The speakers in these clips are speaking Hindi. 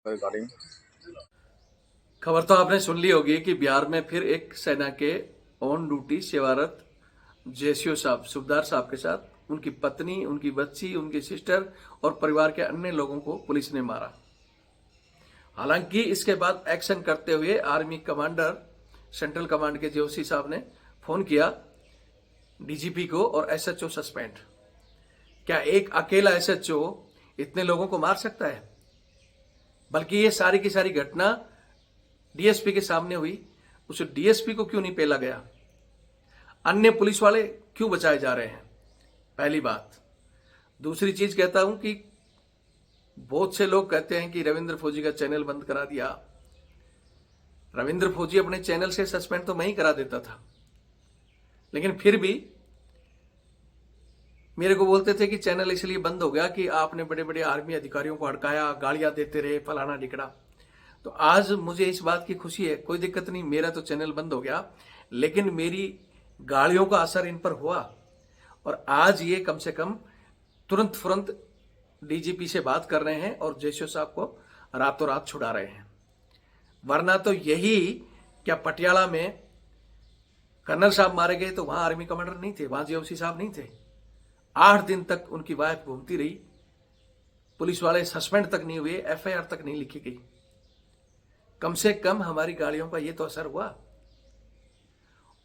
रिगार्डिंग खबर तो आपने सुन ली होगी कि बिहार में फिर एक सेना के ऑन ड्यूटी सेवारत जेसीओ साहब सुबेदार साहब के साथ उनकी पत्नी, उनकी बच्ची, उनकी सिस्टर और परिवार के अन्य लोगों को पुलिस ने मारा। हालांकि इसके बाद एक्शन करते हुए आर्मी कमांडर सेंट्रल कमांड के जेओसी साहब ने फोन किया डीजीपी को और एसएचओ सस्पेंड। क्या एक अकेला एसएचओ इतने लोगों को मार सकता है? बल्कि ये सारी की सारी घटना डीएसपी के सामने हुई, उस डीएसपी को क्यों नहीं पेला गया? अन्य पुलिस वाले क्यों बचाए जा रहे हैं? पहली बात। दूसरी चीज कहता हूं कि बहुत से लोग कहते हैं कि रविंद्र फौजी का चैनल बंद करा दिया। रविंद्र फौजी अपने चैनल से सस्पेंड तो मैं ही करा देता था, लेकिन फिर भी मेरे को बोलते थे कि चैनल इसलिए बंद हो गया कि आपने बड़े बड़े आर्मी अधिकारियों को हड़काया, गालियां देते रहे, फलाना ढिकड़ा। तो आज मुझे इस बात की खुशी है, कोई दिक्कत नहीं, मेरा तो चैनल बंद हो गया, लेकिन मेरी गालियों का असर इन पर हुआ और आज ये कम से कम तुरंत डीजीपी से बात कर रहे हैं और जेसीओ साहब को रातों रात छुड़ा रहे हैं। वरना तो यही क्या पटियाला में कर्नल साहब मारे गए तो वहां आर्मी कमांडर नहीं थे, वहां जेओसी साहब नहीं थे। 8 दिन तक उनकी वाइफ घूमती रही, पुलिस वाले सस्पेंड तक नहीं हुए, एफआईआर तक नहीं लिखी गई। कम से कम हमारी गाड़ियों का ये तो असर हुआ।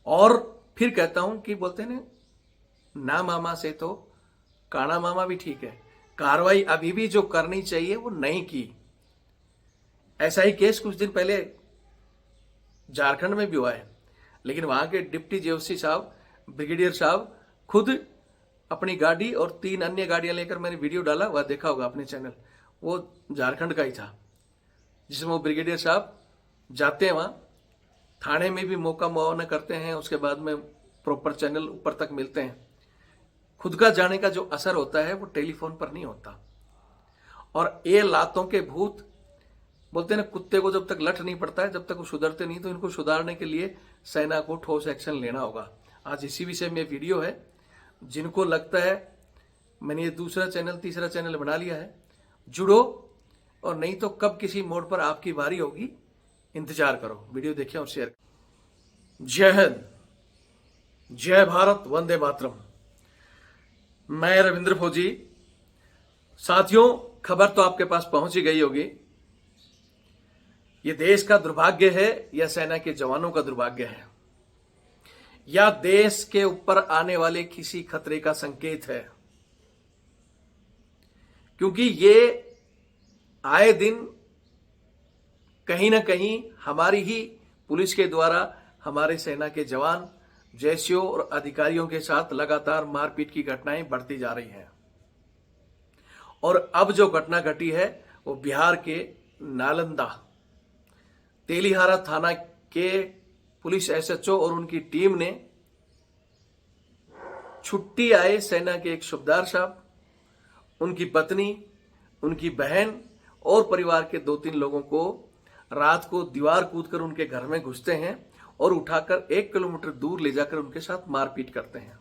और फिर कहता हूं कि बोलते हैं ना मामा से तो काना मामा भी ठीक है। कार्रवाई अभी भी जो करनी चाहिए वो नहीं की। ऐसा ही केस कुछ दिन पहले झारखंड में भी हुआ है, लेकिन वहां के डिप्टी जेओसी साहब, ब्रिगेडियर साहब खुद अपनी गाड़ी और 3 अन्य गाड़ियां लेकर मैंने वीडियो डाला, वह देखा होगा अपने चैनल, वो झारखंड का ही था, जिसमें वो ब्रिगेडियर साहब जाते हैं वहां, थाने में भी मौका मुआवना करते हैं, उसके बाद में प्रॉपर चैनल ऊपर तक मिलते हैं। खुद का जाने का जो असर होता है वो टेलीफोन पर नहीं होता। और ये लातों के भूत बोलते हैं ना, कुत्ते को जब तक लठ नहीं पड़ता है, जब तक वो सुधरते नहीं, तो इनको सुधारने के लिए सेना को ठोस एक्शन लेना होगा। आज इसी विषय में वीडियो है। जिनको लगता है मैंने ये दूसरा चैनल, तीसरा चैनल बना लिया है, जुड़ो, और नहीं तो कब किसी मोड़ पर आपकी बारी होगी, इंतजार करो। वीडियो देखिए और शेयर। जय हिंद, जय भारत, वंदे मातरम। मैं रविंद्र फौजी। साथियों, खबर तो आपके पास पहुंच ही गई होगी। यह देश का दुर्भाग्य है या सेना के जवानों का दुर्भाग्य है, या देश के ऊपर आने वाले किसी खतरे का संकेत है? क्योंकि ये आए दिन कहीं ना कहीं हमारी ही पुलिस के द्वारा हमारे सेना के जवान, जैसियों और अधिकारियों के साथ लगातार मारपीट की घटनाएं बढ़ती जा रही हैं। और अब जो घटना घटी है वो बिहार के नालंदा तेलीहारा थाना के पुलिस एसएचओ और उनकी टीम ने छुट्टी आए सेना के एक सुबेदार साहब, उनकी पत्नी, उनकी बहन और परिवार के 2-3 लोगों को रात को दीवार कूदकर उनके घर में घुसते हैं और उठाकर 1 किलोमीटर दूर ले जाकर उनके साथ मारपीट करते हैं।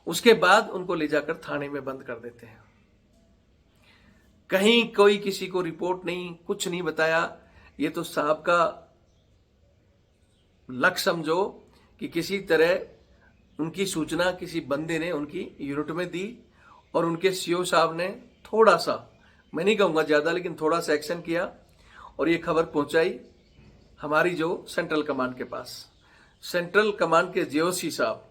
उसके बाद उनको ले जाकर थाने में बंद कर देते हैं। कहीं कोई किसी को रिपोर्ट नहीं, कुछ नहीं बताया। ये तो साहब का लक समझो कि किसी तरह उनकी सूचना किसी बंदे ने उनकी यूनिट में दी और उनके सीओ साहब ने थोड़ा सा, मैं नहीं कहूंगा ज्यादा, लेकिन थोड़ा सा एक्शन किया और ये खबर पहुंचाई हमारी जो सेंट्रल कमांड के पास। सेंट्रल कमांड के जेओसी साहब,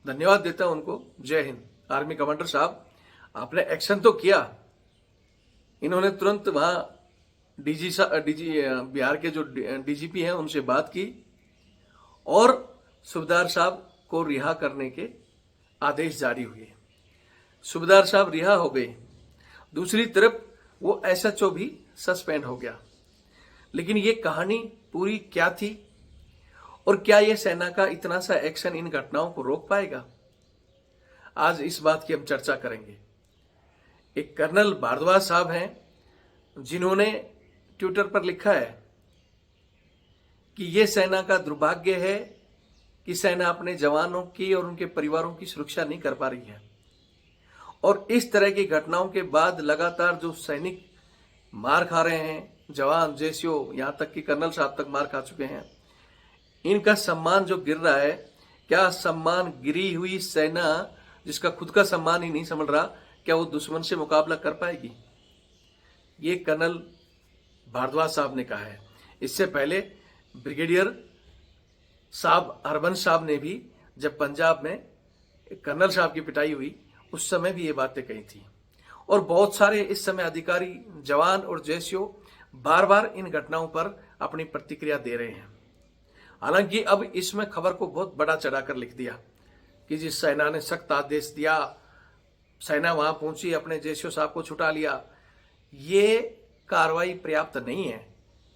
धन्यवाद देता हूं उनको। जय हिंद। आर्मी कमांडर साहब, आपने एक्शन तो किया। इन्होंने तुरंत वहां डीजी बिहार के जो डीजीपी हैं उनसे बात की और सुबेदार साहब को रिहा करने के आदेश जारी हुए। सुबेदार साहब रिहा हो गए। दूसरी तरफ वो एसएचओ भी सस्पेंड हो गया। लेकिन ये कहानी पूरी क्या थी और क्या ये सेना का इतना सा एक्शन इन घटनाओं को रोक पाएगा? आज इस बात की हम चर्चा करेंगे। एक कर्नल भारद्वाज साहब हैं जिन्होंने ट्विटर पर लिखा है कि ये सेना का दुर्भाग्य है कि सेना अपने जवानों की और उनके परिवारों की सुरक्षा नहीं कर पा रही है। और इस तरह की घटनाओं के बाद लगातार जो सैनिक मार खा रहे हैं जवान, जेसीओ, यहाँ तक कि कर्नल साहब तक मार खा चुके हैं। इनका सम्मान जो गिर रहा है, क्या सम्मान गिरी हुई सेना जिसका खुद का सम्मान ही नहीं समझ रहा, क्या वो दुश्मन से मुकाबला कर पाएगी? ये कर्नल भारद्वाज साहब ने कहा है। इससे पहले ब्रिगेडियर साहब हरबंस साहब ने भी, जब पंजाब में कर्नल साहब की पिटाई हुई, उस समय भी ये बातें कही थी। और बहुत सारे इस समय अधिकारी, जवान और जेसीओ बार बार इन घटनाओं पर अपनी प्रतिक्रिया दे रहे हैं। हालांकि अब इसमें खबर को बहुत बड़ा चढ़ाकर लिख दिया कि जिस सेना ने सख्त आदेश दिया, सेना वहां पहुंची, अपने जेसीओ साहब को छुटा लिया, ये कार्रवाई पर्याप्त नहीं है।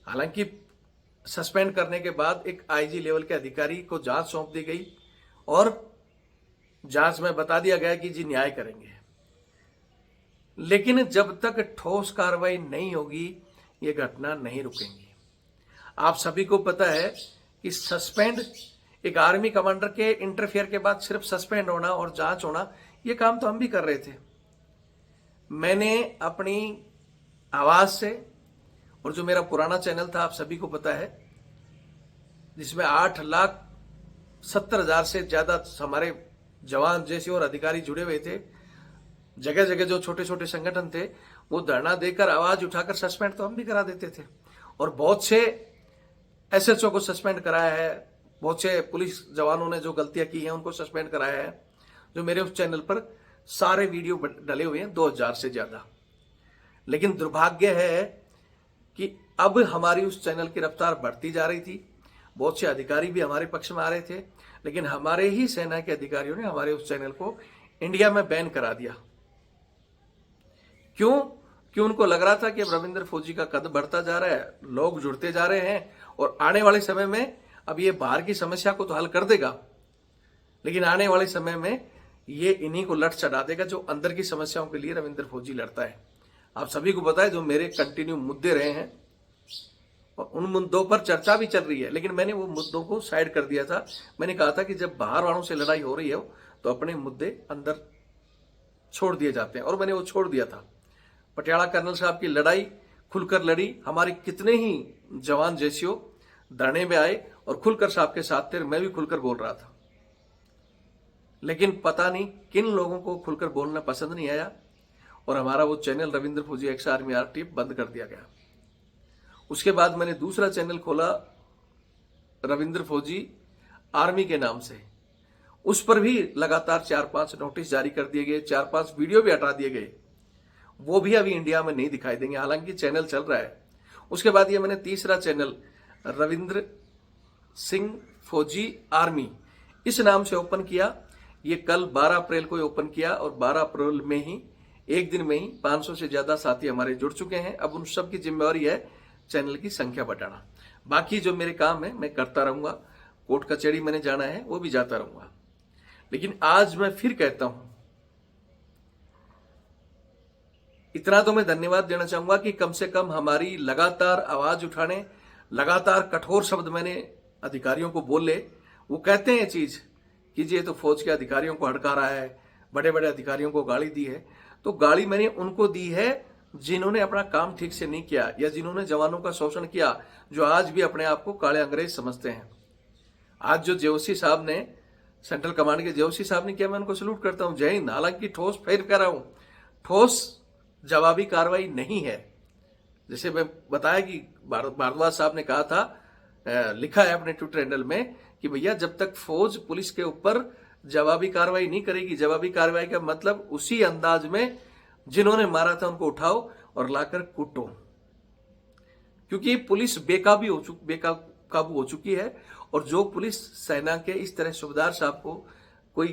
हालांकि सस्पेंड करने के बाद एक आईजी लेवल के अधिकारी को जांच सौंप दी गई और जांच में बता दिया गया कि जी न्याय करेंगे। लेकिन जब तक ठोस कार्रवाई नहीं होगी ये घटना नहीं रुकेंगी। आप सभी को पता है कि सस्पेंड, एक आर्मी कमांडर के इंटरफेयर के बाद सिर्फ सस्पेंड होना और जांच होना, ये काम तो हम भी कर रहे थे। मैंने अपनी आवाज से, और जो मेरा पुराना चैनल था आप सभी को पता है, जिसमें 8,70,000 से ज्यादा हमारे जवान जैसे और अधिकारी जुड़े हुए थे, जगह जगह जो छोटे छोटे संगठन थे वो धरना देकर, आवाज उठाकर सस्पेंड तो हम भी करा देते थे। और बहुत से एसएचओ को सस्पेंड कराया है, बहुत से पुलिस जवानों ने जो गलतियां की हैं उनको सस्पेंड कराया है। जो मेरे उस चैनल पर सारे वीडियो डले हुए हैं, 2000 से ज्यादा। लेकिन दुर्भाग्य है कि अब हमारी उस चैनल की रफ्तार बढ़ती जा रही थी, बहुत से अधिकारी भी हमारे पक्ष में आ रहे थे, लेकिन हमारे ही सेना के अधिकारियों ने हमारे उस चैनल को इंडिया में बैन करा दिया। क्यों? कि उनको लग रहा था कि अब रविंद्र फौजी का कद बढ़ता जा रहा है, लोग जुड़ते जा रहे हैं और आने वाले समय में अब ये बाहर की समस्या को तो हल कर देगा, लेकिन आने वाले समय में ये इन्हीं को लट चढ़ा देगा जो अंदर की समस्याओं के लिए रविंद्र फौजी लड़ता है। आप सभी को पता है जो मेरे कंटिन्यू मुद्दे रहे हैं और उन मुद्दों पर चर्चा भी चल रही है, लेकिन मैंने वो मुद्दों को साइड कर दिया था। मैंने कहा था कि जब बाहर वालों से लड़ाई हो रही है तो अपने मुद्दे अंदर छोड़ दिए जाते हैं, और मैंने वो छोड़ दिया था। पटियाला कर्नल साहब की लड़ाई खुलकर लड़ी, हमारे कितने ही जवान जैसियों धरने में आए और खुलकर साहब के साथ थे, मैं भी खुलकर बोल रहा था। लेकिन पता नहीं किन लोगों को खुलकर बोलना पसंद नहीं आया और हमारा वो चैनल रविंद्र फौजी एक्स आर्मी आरटीएफ बंद कर दिया गया। उसके बाद मैंने दूसरा चैनल खोला रविंद्र फौजी आर्मी के नाम से। उस पर भी लगातार 4-5 नोटिस जारी कर दिए गए, 4-5 वीडियो भी हटा दिए गए। वो भी अभी इंडिया में नहीं दिखाई देंगे, हालांकि चैनल चल रहा है। उसके बाद ये मैंने तीसरा चैनल रविंद्र सिंह फौजी आर्मी इस नाम से ओपन किया। ये कल 12 अप्रैल को ओपन किया और 12 अप्रैल में ही, एक दिन में ही 500 से ज्यादा साथी हमारे जुड़ चुके हैं। अब उन सब की जिम्मेवारी है चैनल की संख्या बढ़ाना। बाकी जो मेरे काम है मैं करता रहूंगा, कोर्ट कचहरी मैंने जाना है वो भी जाता रहूंगा। लेकिन आज मैं फिर कहता हूं, इतना तो मैं धन्यवाद देना चाहूंगा कि कम से कम हमारी लगातार आवाज उठाने, लगातार कठोर शब्द मैंने अधिकारियों को बोले। वो कहते हैं चीज कि ये तो फौज के अधिकारियों को हड़का रहा है, बड़े बड़े अधिकारियों को गाली दी है। तो गाली मैंने उनको दी है जिन्होंने अपना काम ठीक से नहीं किया या जिन्होंने जवानों का शोषण किया, जो आज भी अपने आप को काले अंग्रेज समझते हैं। आज जो जेओसी साहब ने, सेंट्रल कमांड के जेओसी साहब ने किया, मैं उनको सल्यूट करता हूं, जय हिंद। हालांकि ठोस फिर कह रहा हूं, ठोस जवाबी कार्रवाई नहीं है। जैसे मैं बताया कि भारद्वाज साहब ने कहा था, लिखा है अपने ट्विटर हैंडल में कि भैया जब तक फौज पुलिस के ऊपर जवाबी कार्रवाई नहीं करेगी, जवाबी कार्रवाई का मतलब उसी अंदाज में जिन्होंने मारा था उनको उठाओ और लाकर कूटो, क्योंकि पुलिस बेकाबू हो चुकी है। और जो पुलिस सेना के इस तरह सूबेदार साहब को, कोई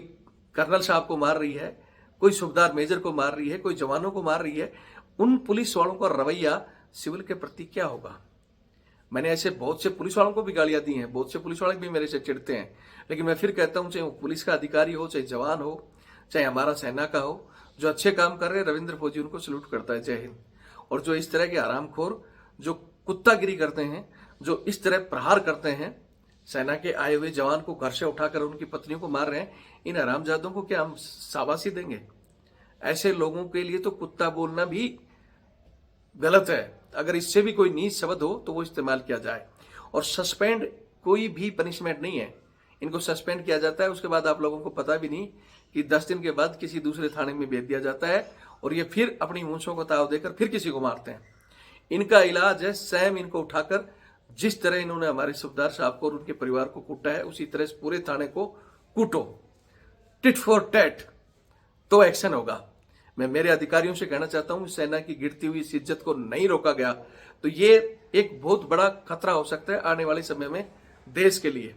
कर्नल साहब को मार रही है, कोई सूबेदार मेजर को मार रही है, कोई जवानों को मार रही है, उन पुलिस वालों का रवैया सिविल के प्रति क्या होगा? मैंने ऐसे बहुत से पुलिस वालों को भी गालियां दी हैं, बहुत से पुलिस वाले भी मेरे से चिढ़ते हैं। लेकिन मैं फिर कहता हूं, चाहे वो पुलिस का अधिकारी हो, चाहे जवान हो, चाहे हमारा सेना का हो, जो अच्छे काम कर रहे हैं रविंद्र फौजी उनको सल्यूट करता है, जय हिंद। और जो इस तरह के हरामखोर, जो कुत्तागिरी करते हैं, जो इस तरह प्रहार करते हैं, सेना के आए हुए जवान को घर से उठाकर उनकी पत्नियों को मार रहे हैं, इन हरामजादों को क्या हम शाबाशी देंगे? ऐसे लोगों के लिए तो कुत्ता बोलना भी गलत है। अगर इससे भी कोई नीच शब्द हो तो वो इस्तेमाल किया जाए। और सस्पेंड कोई भी पनिशमेंट नहीं है, इनको सस्पेंड किया जाता है, उसके बाद आप लोगों को पता भी नहीं कि 10 दिन के बाद किसी दूसरे थाने में भेज दिया जाता है और ये फिर अपनी मूंछों को ताव देकर फिर किसी को मारते हैं। इनका इलाज है स्वयं इनको उठाकर, जिस तरह इन्होंने हमारे सुबेदार साहब को और उनके परिवार को कूटा है उसी तरह से पूरे थाने को कूटो, टिट फॉर टैट, तो एक्शन होगा। मैं मेरे अधिकारियों से कहना चाहता हूं, सेना की गिरती हुई इस इज्जत को नहीं रोका गया तो ये एक बहुत बड़ा खतरा हो सकता है आने वाले समय में देश के लिए।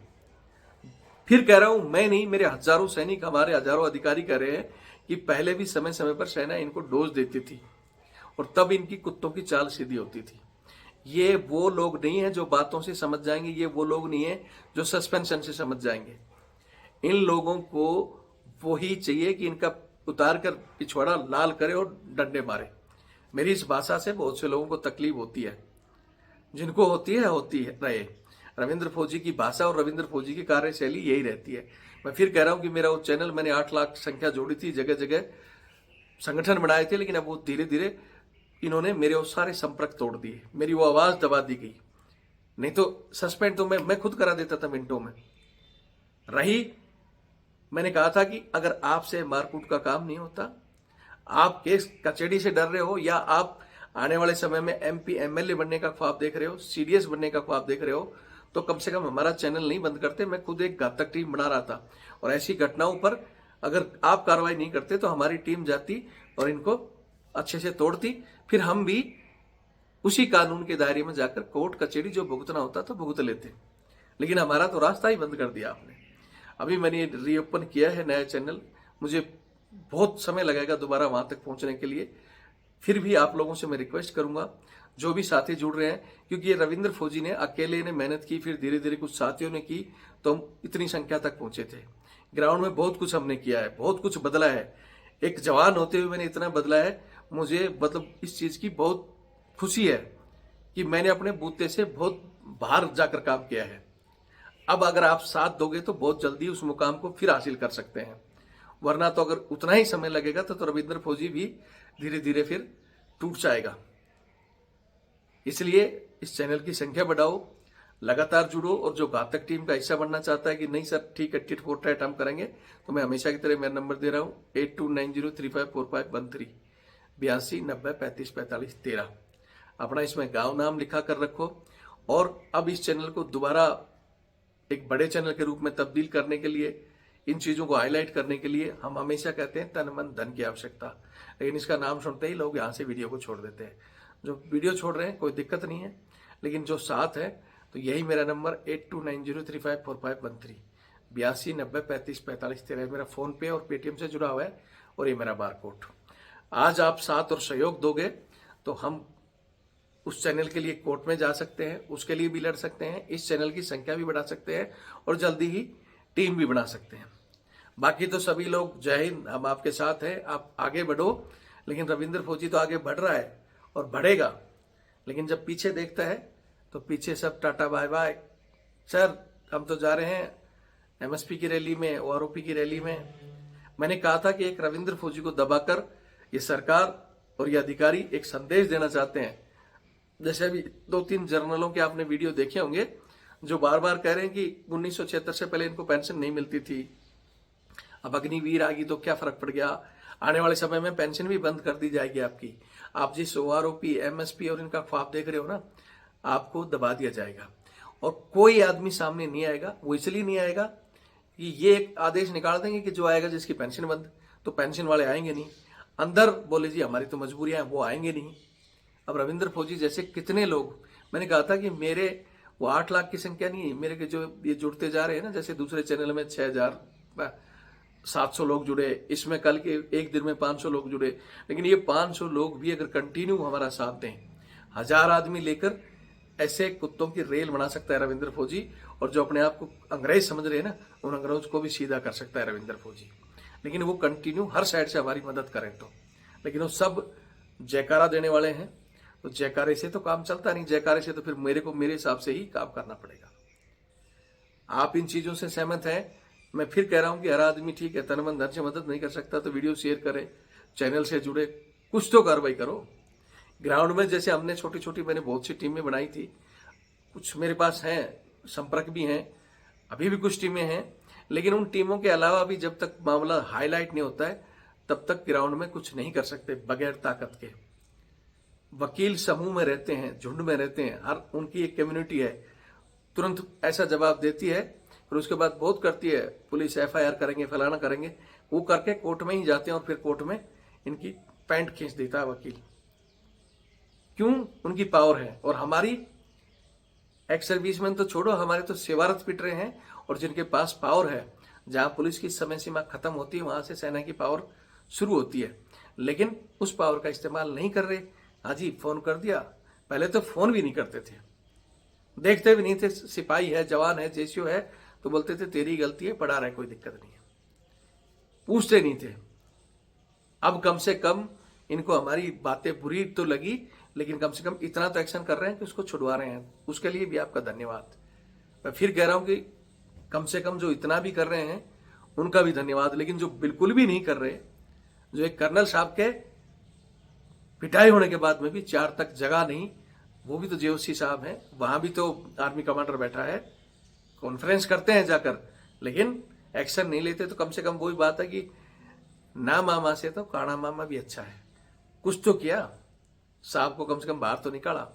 फिर कह रहा हूं, मैं नहीं, मेरे हजारों सैनिक, हमारे हजारों अधिकारी कह रहे हैं कि पहले भी समय समय पर सेना इनको डोज देती थी और तब इनकी कुत्तों की चाल सीधी होती थी। ये वो लोग नहीं है जो बातों से समझ जाएंगे, ये वो लोग नहीं है जो सस्पेंशन से समझ जाएंगे। इन लोगों को वही चाहिए कि इनका उतार कर पिछवाड़ा लाल करे और डंडे मारे। मेरी इस भाषा से बहुत से लोगों को तकलीफ होती है, जिनको होती है रहे। रविंद्र फौजी की भाषा और रविंद्र फौजी की कार्यशैली यही रहती है। मैं फिर कह रहा हूं कि मेरा वो चैनल, मैंने 8 लाख संख्या जोड़ी थी, जगह जगह संगठन बनाए थे, लेकिन अब वो धीरे धीरे इन्होंने मेरे वो सारे संपर्क तोड़ दिए, मेरी वो आवाज दबा दी गई। नहीं तो सस्पेंड तो मैं खुद करा देता था मिनटों में। मैंने कहा था कि अगर आपसे मारकूट का काम नहीं होता, आप केस कचहरी से डर रहे हो, या आप आने वाले समय में MP MLA बनने का ख्वाब देख रहे हो, CDS बनने का ख्वाब देख रहे हो, तो कम से कम हमारा चैनल नहीं बंद करते। मैं खुद एक घातक टीम बना रहा था और ऐसी घटनाओं पर अगर आप कार्रवाई नहीं करते तो हमारी टीम जाती और इनको अच्छे से तोड़ती, फिर हम भी उसी कानून के दायरे में जाकर कोर्ट कचहरी जो भुगतना होता था भुगत लेते। लेकिन हमारा तो रास्ता ही बंद कर दिया आपने। अभी मैंने रीओपन किया है नया चैनल, मुझे बहुत समय लगेगा दोबारा वहां तक पहुंचने के लिए। फिर भी आप लोगों से मैं रिक्वेस्ट करूंगा, जो भी साथी जुड़ रहे हैं, क्योंकि ये रविंद्र फौजी ने अकेले ने मेहनत की, फिर धीरे धीरे कुछ साथियों ने की, तो हम इतनी संख्या तक पहुंचे थे। ग्राउंड में बहुत कुछ हमने किया है, बहुत कुछ बदला है। एक जवान होते हुए मैंने इतना बदला है, मुझे मतलब इस चीज की बहुत खुशी है कि मैंने अपने बूते से बहुत बाहर जाकर काम किया है। अब अगर आप साथ दोगे तो बहुत जल्दी उस मुकाम को फिर हासिल कर सकते हैं, वरना तो अगर उतना ही समय लगेगा तो रविंद्र फौजी भी धीरे धीरे फिर टूट जाएगा। इसलिए इस चैनल की संख्या बढ़ाओ, लगातार जुड़ो, और जो घातक टीम का हिस्सा बनना चाहता है कि नहीं सर ठीक है टिट फॉर टैट हम करेंगे, तो मैं हमेशा की तरह मेरा नंबर दे रहा हूँ 8290354513 8290354513। अपना इसमें गांव नाम लिखा कर रखो। और अब इस चैनल को दोबारा एक बड़े चैनल के रूप में तब्दील करने के लिए, इन चीजों को हाईलाइट करने के लिए हम हमेशा कहते हैं तन मन धन की आवश्यकता, लेकिन इसका नाम सुनते ही लोग यहाँ से वीडियो को छोड़ देते हैं। जो वीडियो छोड़ रहे हैं कोई दिक्कत नहीं है, लेकिन जो साथ है तो यही मेरा नंबर 8290354513 8290354513 मेरा फोन पे और पेटीएम से जुड़ा हुआ है, और ये मेरा बारकोड। आज आप साथ और सहयोग दोगे तो हम उस चैनल के लिए कोर्ट में जा सकते हैं, उसके लिए भी लड़ सकते हैं, इस चैनल की संख्या भी बढ़ा सकते हैं और जल्दी ही टीम भी बना सकते हैं। बाकी तो सभी लोग जय हिंद, हम आपके साथ हैं, आप आगे बढ़ो। लेकिन रविंद्र फौजी तो आगे बढ़ रहा है और बढ़ेगा, लेकिन जब पीछे देखता है तो पीछे सब टाटा बाय बाय, सर हम तो जा रहे हैं MSP की रैली में, OROP की रैली में। मैंने कहा था कि एक रविंद्र फौजी को दबाकर ये सरकार और ये अधिकारी एक संदेश देना चाहते हैं। जैसे अभी 2-3 जर्नलों के आपने वीडियो देखे होंगे जो बार बार कह रहे हैं कि 1976 से पहले इनको पेंशन नहीं मिलती थी, अब अग्निवीर आ गई तो क्या फर्क पड़ गया, आने वाले समय में पेंशन भी बंद कर दी जाएगी आपकी। आप जिस OROP MSP और इनका ख्वाब देख रहे हो ना, आपको दबा दिया जाएगा और कोई आदमी सामने नहीं आएगा। वो इसलिए नहीं आएगा कि ये एक आदेश निकाल देंगे कि जो आएगा जिसकी पेंशन बंद, तो पेंशन वाले आएंगे नहीं। अंदर बोले जी हमारी तो मजबूरियां हैं, वो आएंगे नहीं। अब रविंद्र फौजी जैसे कितने लोग, मैंने कहा था कि मेरे वो 8 लाख की संख्या नहीं है, मेरे के जो ये जुड़ते जा रहे हैं ना, जैसे दूसरे चैनल में 6700 लोग जुड़े, इसमें कल के एक दिन में 500 लोग जुड़े, लेकिन ये 500 लोग भी अगर कंटिन्यू हमारा साथ दें, 1000 आदमी लेकर ऐसे कुत्तों की रेल बना सकता है रविंद्र फौजी। और जो अपने आप को अंग्रेज समझ रहे हैं ना, उन अंग्रेज को भी सीधा कर सकता है रविंद्र फौजी। लेकिन वो कंटिन्यू हर साइड से हमारी मदद करें तो, लेकिन वो सब जयकारा देने वाले हैं, तो जयकारे से तो काम चलता नहीं, जयकारे से तो फिर मेरे हिसाब से ही काम करना पड़ेगा। आप इन चीजों से सहमत हैं? मैं फिर कह रहा हूं कि हर आदमी ठीक है तन मन धन से मदद नहीं कर सकता, तो वीडियो शेयर करें, चैनल से जुड़े, कुछ तो कार्रवाई करो। ग्राउंड में जैसे हमने छोटी छोटी मैंने बहुत सी टीमें बनाई थी, कुछ मेरे पास हैं, संपर्क भी हैं, अभी भी कुछ टीमें हैं, लेकिन उन टीमों के अलावा भी जब तक मामला हाईलाइट नहीं होता है तब तक ग्राउंड में कुछ नहीं कर सकते बगैर ताकत के। वकील समूह में रहते हैं, झुंड में रहते हैं, हर उनकी एक कम्युनिटी है, तुरंत ऐसा जवाब देती है, फिर उसके बाद बहुत करती है, पुलिस FIR करेंगे, फलाना करेंगे, वो करके कोर्ट में ही जाते हैं और फिर कोर्ट में इनकी पैंट खींच देता है वकील। क्यों? उनकी पावर है। और हमारी एक्स सर्विसमैन तो छोड़ो, हमारे तो सेवारत पिट रहे हैं, और जिनके पास पावर है, जहां पुलिस की समय सीमा खत्म होती है वहां से सेना की पावर शुरू होती है, लेकिन उस पावर का इस्तेमाल नहीं कर रहे। हाँ जी, फोन कर दिया, पहले तो फोन भी नहीं करते थे, देखते भी नहीं थे, सिपाही है, जवान है, जेसीओ है तो बोलते थे तेरी गलती है, पढ़ा रहे, कोई दिक्कत नहीं है, पूछते नहीं थे। अब कम से कम इनको हमारी बातें बुरी तो लगी, लेकिन कम से कम इतना तो एक्शन कर रहे हैं कि उसको छुड़वा रहे हैं, उसके लिए भी आपका धन्यवाद। मैं फिर कह रहा हूं कि कम से कम जो इतना भी कर रहे हैं उनका भी धन्यवाद, लेकिन जो बिल्कुल भी नहीं कर रहे, जो एक कर्नल साहब के पिटाई होने के बाद में भी 4 तक जगह नहीं, वो भी तो JOC साहब हैं, वहां भी तो आर्मी कमांडर बैठा है, कॉन्फ्रेंस करते हैं जाकर, लेकिन एक्शन नहीं लेते। तो कम से कम वही बात है कि ना मामा से तो काना मामा भी अच्छा है, कुछ तो किया, साहब को कम से कम बाहर तो निकाला।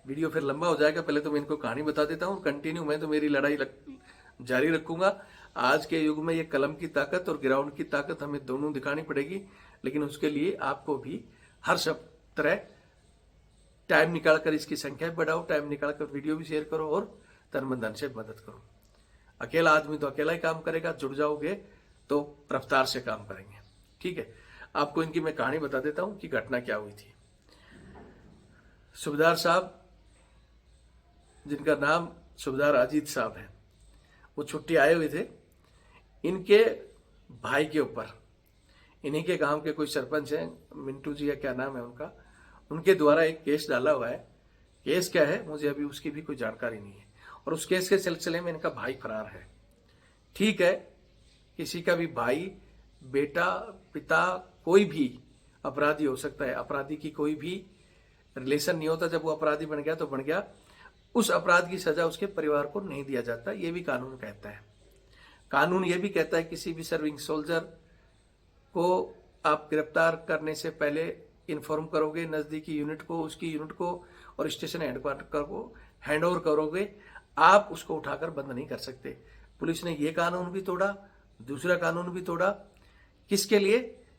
वीडियो फिर लंबा हो जाएगा, पहले तो मैं इनको कहानी बता देता हूँ, कंटिन्यू मैं तो मेरी लड़ाई जारी रखूंगा। आज के युग में ये कलम की ताकत और ग्राउंड की ताकत हमें दोनों दिखानी पड़ेगी, लेकिन उसके लिए आपको भी हर सब तरह टाइम निकालकर इसकी संख्या बढ़ाओ, टाइम निकालकर वीडियो भी शेयर करो और तन मन धन से मदद करो। अकेला आदमी तो अकेला ही काम करेगा, जुड़ जाओगे तो रफ्तार से काम करेंगे। ठीक है, आपको इनकी मैं कहानी बता देता हूं कि घटना क्या हुई थी। सूबेदार साहब, जिनका नाम सूबेदार अजीत साहब है, वो छुट्टी आए हुए थे। इनके भाई के ऊपर, इन्हीं के गांव के कोई सरपंच हैं, मिंटू जी या क्या नाम है उनका, उनके द्वारा एक केस डाला हुआ है। केस क्या है मुझे अभी उसकी भी कोई जानकारी नहीं है, और उस केस के सिलसिले में इनका भाई फरार है। ठीक है, किसी का भी भाई, बेटा, पिता, कोई भी अपराधी हो सकता है। अपराधी की कोई भी रिलेशन नहीं होता, जब वो अपराधी बन गया तो बन गया। उस अपराध की सजा उसके परिवार को नहीं दिया जाता, ये भी कानून कहता है। कानून ये भी कहता है किसी भी सर्विंग सोल्जर को आप गिरफ्तार करने से पहले इन्फॉर्म करोगे नजदीकी यूनिट को, उसकी यूनिट को, और स्टेशन हेडक्वार्टर को हैंड ओवर करोगे, आप उसको उठाकर बंद नहीं कर सकते। पुलिस ने ये कानून भी तोड़ा, दूसरा कानून भी तोड़ा। किसके लिए?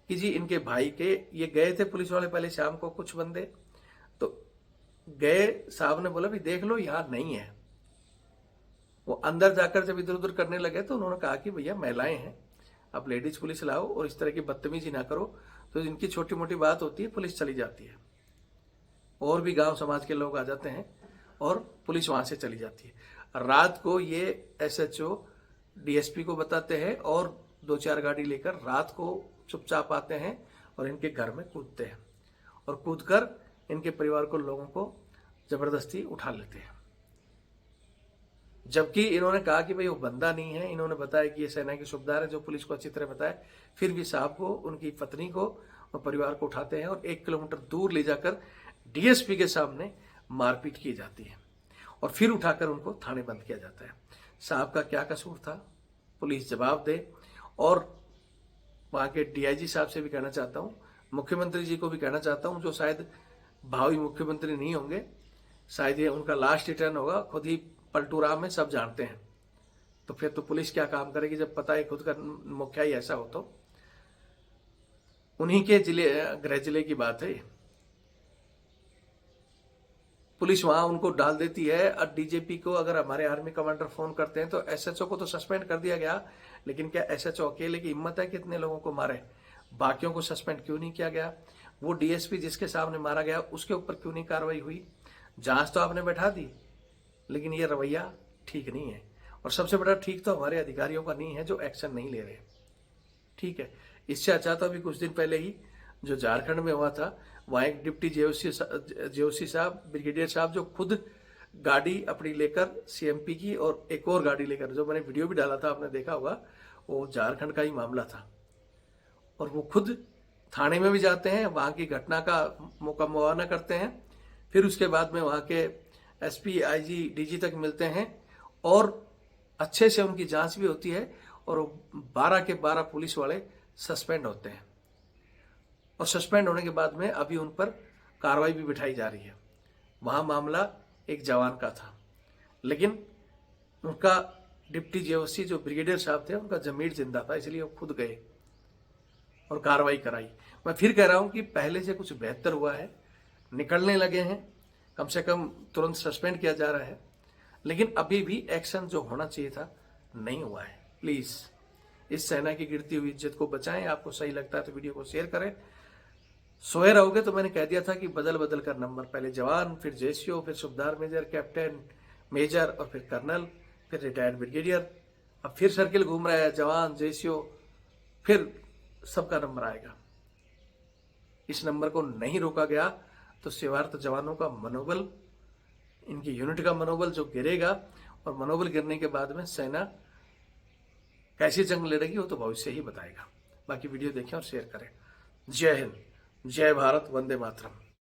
कि जी इनके भाई के, ये गए थे पुलिस वाले पहले शाम को, कुछ बंदे तो गए, साहब ने बोला भी देख लो यहां नहीं है। वो अंदर जाकर जब इधर उधर करने लगे तो उन्होंने कहा कि भैया महिलाएं हैं, आप लेडीज पुलिस लाओ और इस तरह की बदतमीजी ना करो। तो इनकी छोटी मोटी बात होती है, पुलिस चली जाती है, और भी गांव समाज के लोग आ जाते हैं और पुलिस वहां से चली जाती है। रात को ये SHO DSP को बताते हैं और 2-4 गाड़ी लेकर रात को चुपचाप आते हैं और इनके घर में कूदते हैं, और कूदकर इनके परिवार को, लोगों को जबरदस्ती उठा लेते हैं। जबकि इन्होंने कहा कि भाई वो बंदा नहीं है, इन्होंने बताया कि ये सेना के सूबेदार है, जो पुलिस को अच्छी तरह बताया। फिर भी साहब को, उनकी पत्नी को और परिवार को उठाते हैं और 1 किलोमीटर दूर ले जाकर DSP के सामने मारपीट की जाती है, और फिर उठाकर उनको थाने बंद किया जाता है। साहब का क्या कसूर था, पुलिस जवाब दे। और वहां के DIG साहब से भी कहना चाहता हूँ, मुख्यमंत्री जी को भी कहना चाहता हूँ, जो शायद भावी मुख्यमंत्री नहीं होंगे, शायद ये उनका लास्ट रिटर्न होगा, खुद ही पलटू राम है, सब जानते हैं। तो फिर तो पुलिस क्या काम करेगी जब पता है खुद का मुखिया ही ऐसा हो। तो उन्हीं के जिले, गृह जिले की बात है, पुलिस वहां उनको डाल देती है। और DGP को अगर हमारे आर्मी कमांडर फोन करते हैं तो SHO को तो सस्पेंड कर दिया गया, लेकिन क्या SHO अकेले की हिम्मत है कितने लोगों को मारे? बाकियों को सस्पेंड क्यों नहीं किया गया? वो DSP जिसके सामने मारा गया उसके ऊपर क्यों नहीं कार्रवाई हुई? जांच तो आपने बैठा दी, लेकिन ये रवैया ठीक नहीं है। और सबसे बड़ा ठीक तो हमारे अधिकारियों का नहीं है, जो एक्शन नहीं ले रहे। ठीक है, इससे अच्छा तो अभी कुछ दिन पहले ही जो झारखंड में हुआ था, वहां एक डिप्टी JOC साहब, ब्रिगेडियर साहब, जो खुद गाड़ी अपनी लेकर CMP की और एक और गाड़ी लेकर, जो मैंने वीडियो भी डाला था, आपने देखा होगा, वो झारखंड का ही मामला था, और वो खुद थाने में भी जाते हैं, वहाँ की घटना का मुआयना करते हैं, फिर उसके बाद में वहाँ के एसपी, आईजी, डीजी तक मिलते हैं और अच्छे से उनकी जांच भी होती है और 12 के 12 पुलिस वाले सस्पेंड होते हैं और सस्पेंड होने के बाद में अभी उन पर कार्रवाई भी बिठाई जा रही है। वहाँ मामला एक जवान का था, लेकिन उनका डिप्टी जेओसी जो ब्रिगेडियर साहब थे, उनका जमीर जिंदा था, इसलिए वो खुद गए और कार्रवाई कराई। मैं फिर कह रहा हूं कि पहले से कुछ बेहतर हुआ है, निकलने लगे हैं, कम से कम तुरंत सस्पेंड किया जा रहा है, लेकिन अभी भी एक्शन जो होना चाहिए था नहीं हुआ है। प्लीज इस सेना की गिरती हुई इज्जत को बचाएं। आपको सही लगता है तो वीडियो को शेयर करें। सोए रहोगे तो मैंने कह दिया था कि बदल बदल कर नंबर, पहले जवान, फिर जेसीओ, फिर सूबेदार मेजर, कैप्टन, मेजर और फिर कर्नल, फिर रिटायर्ड ब्रिगेडियर। अब फिर सर्किल घूम रहा है, जवान, जेसीओ, फिर सबका नंबर आएगा। इस नंबर को नहीं रोका गया तो सेवारत जवानों का मनोबल, इनकी यूनिट का मनोबल जो गिरेगा, और मनोबल गिरने के बाद में सेना कैसी जंग लड़ेगी वो तो भविष्य ही बताएगा। बाकी वीडियो देखें और शेयर करें। जय हिंद, जय भारत, वंदे मातरम।